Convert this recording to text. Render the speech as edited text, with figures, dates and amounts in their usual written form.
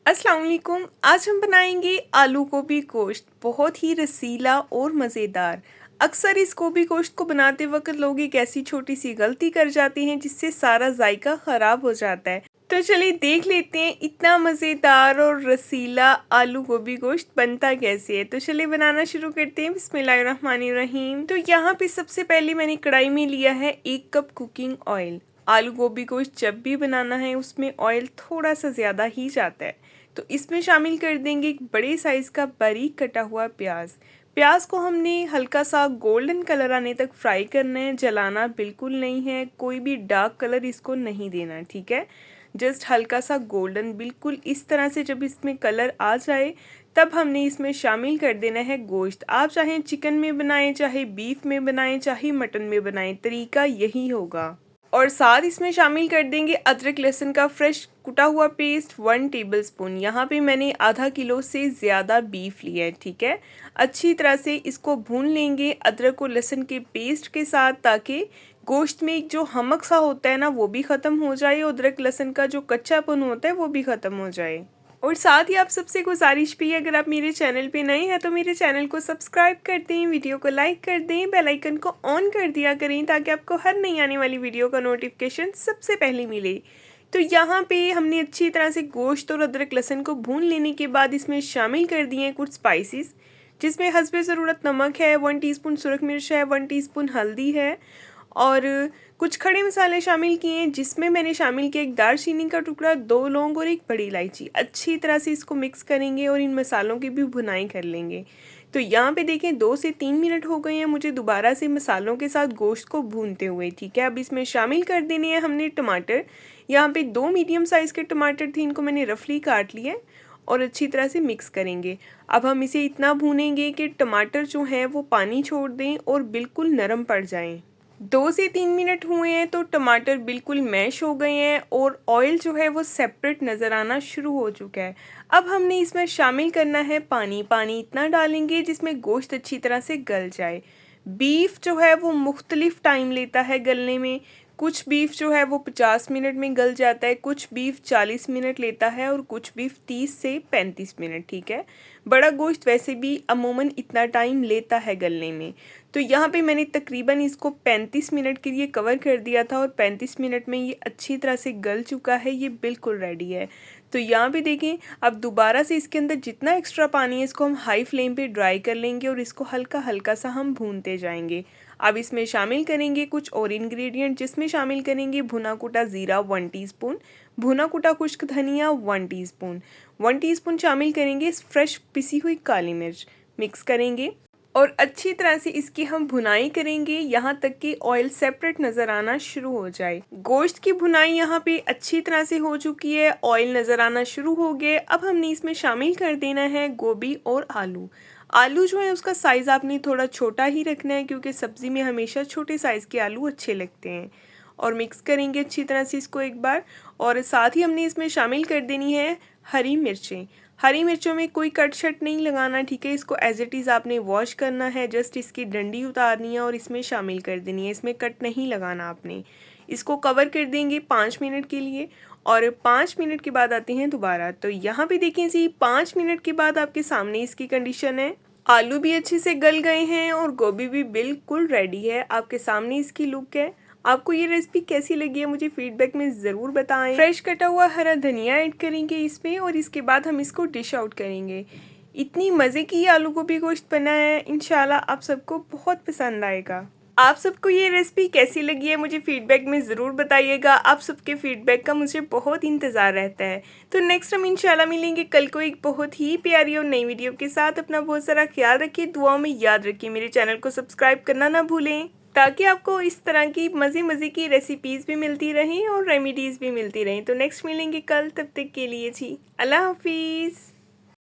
अस्सलाम वालेकुम। आज हम बनाएंगे आलू गोभी गोश्त, बहुत ही रसीला और मज़ेदार। अक्सर इस गोभी गोश्त को बनाते वक्त लोग एक ऐसी छोटी सी गलती कर जाते हैं जिससे सारा जायका ख़राब हो जाता है। तो चलिए देख लेते हैं इतना मज़ेदार और रसीला आलू गोभी गोश्त बनता कैसे है। तो चलिए बनाना शुरू करते हैं। बिस्मिल्लाहिर्रहमानिर्रहीम। तो यहाँ पे सबसे पहले मैंने कढ़ाई में लिया है 1 कप कुकिंग ऑयल। आलू गोभी गोश्त जब भी बनाना है उसमें ऑयल थोड़ा सा ज़्यादा ही जाता है। तो इसमें शामिल कर देंगे एक बड़े साइज़ का बारीक कटा हुआ प्याज। प्याज को हमने हल्का सा गोल्डन कलर आने तक फ्राई करना है, जलाना बिल्कुल नहीं है, कोई भी डार्क कलर इसको नहीं देना, ठीक है। जस्ट हल्का सा गोल्डन, बिल्कुल इस तरह से जब इसमें कलर आ जाए तब हमने इसमें शामिल कर देना है गोश्त। आप चाहे चिकन में बनाएं, चाहे बीफ में बनाएं, चाहे मटन में बनाएं, तरीका यही होगा। और साथ इसमें शामिल कर देंगे अदरक लहसुन का फ्रेश कुटा हुआ पेस्ट 1 टेबलस्पून। यहाँ पे मैंने आधा किलो से ज़्यादा बीफ लिया है, ठीक है। अच्छी तरह से इसको भून लेंगे अदरक और लहसुन के पेस्ट के साथ, ताकि गोश्त में एक जो हमक सा होता है ना वो भी ख़त्म हो जाए और अदरक लहसुन का जो कच्चापन होता है वो भी ख़त्म हो जाए। और साथ ही आप सबसे गुजारिश भी है, अगर आप मेरे चैनल पे नए हैं तो मेरे चैनल को सब्सक्राइब कर दें, वीडियो को लाइक कर दें, बेल आइकन को ऑन कर दिया करें ताकि आपको हर नई आने वाली वीडियो का नोटिफिकेशन सबसे पहले मिले। तो यहाँ पे हमने अच्छी तरह से गोश्त और अदरक लहसुन को भून लेने के बाद इसमें शामिल कर दिए हैं कुछ स्पाइसेस, जिसमें हस्बे ज़रूरत नमक है, 1 टीस्पून सुरख मिर्च है, 1 टीस्पून हल्दी है और कुछ खड़े मसाले शामिल किए हैं, जिसमें मैंने शामिल किया 1 दालचीनी का टुकड़ा, 2 लौंग और 1 बड़ी इलायची। अच्छी तरह से इसको मिक्स करेंगे और इन मसालों की भी भुनाई कर लेंगे। तो यहाँ पे देखें 2 से 3 मिनट हो गए हैं मुझे दोबारा से मसालों के साथ गोश्त को भूनते हुए, ठीक है। अब इसमें शामिल कर देने हैं हमने टमाटर। यहाँ पे 2 मीडियम साइज़ के टमाटर थे, इनको मैंने रफली काट लिया और अच्छी तरह से मिक्स करेंगे। अब हम इसे इतना भूनेंगे कि टमाटर जो हैं वो पानी छोड़ दें और बिल्कुल नरम पड़ जाएं। 2 से 3 मिनट हुए हैं तो टमाटर बिल्कुल मैश हो गए हैं और ऑयल जो है वो सेपरेट नज़र आना शुरू हो चुका है। अब हमने इसमें शामिल करना है पानी। पानी इतना डालेंगे जिसमें गोश्त अच्छी तरह से गल जाए। बीफ जो है वो मुख्तलिफ टाइम लेता है गलने में। कुछ बीफ जो है वो 50 मिनट में गल जाता है, कुछ बीफ 40 मिनट लेता है और कुछ बीफ 30 से 35 मिनट, ठीक है। बड़ा गोश्त वैसे भी अमूमन इतना टाइम लेता है गलने में। तो यहाँ पे मैंने तकरीबन इसको 35 मिनट के लिए कवर कर दिया था और 35 मिनट में ये अच्छी तरह से गल चुका है, ये बिल्कुल रेडी है। तो यहाँ पे देखें, अब दोबारा से इसके अंदर जितना एक्स्ट्रा पानी है इसको हम हाई फ्लेम पे ड्राई कर लेंगे और इसको हल्का हल्का सा हम भूनते जाएंगे। अब इसमें शामिल करेंगे कुछ और इंग्रेडिएंट, जिसमें शामिल करेंगे भुना कुटा ज़ीरा 1 टीस्पून, भुना कुटा खुश्क धनिया 1 टीस्पून, 1 टीस्पून शामिल करेंगे फ्रेश पिसी हुई काली मिर्च। मिक्स करेंगे और अच्छी तरह से इसकी हम भुनाई करेंगे यहाँ तक कि ऑयल सेपरेट नज़र आना शुरू हो जाए। गोश्त की भुनाई यहाँ पे अच्छी तरह से हो चुकी है, ऑयल नज़र आना शुरू हो गया। अब हमने इसमें शामिल कर देना है गोभी और आलू। आलू जो है उसका साइज़ आपने थोड़ा छोटा ही रखना है, क्योंकि सब्ज़ी में हमेशा छोटे साइज़ के आलू अच्छे लगते हैं। और मिक्स करेंगे अच्छी तरह से इसको एक बार। और साथ ही हमने इसमें शामिल कर देनी है हरी मिर्चें। हरी मिर्चों में कोई कट शट नहीं लगाना, ठीक है। इसको एज इट इज़ आपने वॉश करना है, जस्ट इसकी डंडी उतारनी है और इसमें शामिल कर देनी है, इसमें कट नहीं लगाना आपने। इसको कवर कर देंगे 5 मिनट के लिए और 5 मिनट के बाद आते हैं दोबारा। तो यहाँ पे देखें जी, 5 मिनट के बाद आपके सामने इसकी कंडीशन है। आलू भी अच्छे से गल गए हैं और गोभी भी बिल्कुल रेडी है, आपके सामने इसकी लुक है। आपको ये रेसिपी कैसी लगी है मुझे फीडबैक में ज़रूर बताएं। फ्रेश कटा हुआ हरा धनिया ऐड करेंगे इसमें और इसके बाद हम इसको डिश आउट करेंगे। इतनी मज़े की आलू गोभी गोश्त बना है, इंशाल्लाह आप सबको बहुत पसंद आएगा। आप सबको ये रेसिपी कैसी लगी है मुझे फीडबैक में ज़रूर बताइएगा। आप सबके फीडबैक का मुझे बहुत इंतज़ार रहता है। तो नेक्स्ट हम इंशाल्लाह मिलेंगे कल को एक बहुत ही प्यारी और नई वीडियो के साथ। अपना बहुत सारा ख्याल रखिए, दुआओं में याद रखिए। मेरे चैनल को सब्सक्राइब करना ना भूलें, ताकि आपको इस तरह की मज़े की रेसिपीज़ भी मिलती रहें और रेमेडीज़ भी मिलती रहें। तो नेक्स्ट मिलेंगे कल, तब तक के लिए जी अल्लाह हाफिज़।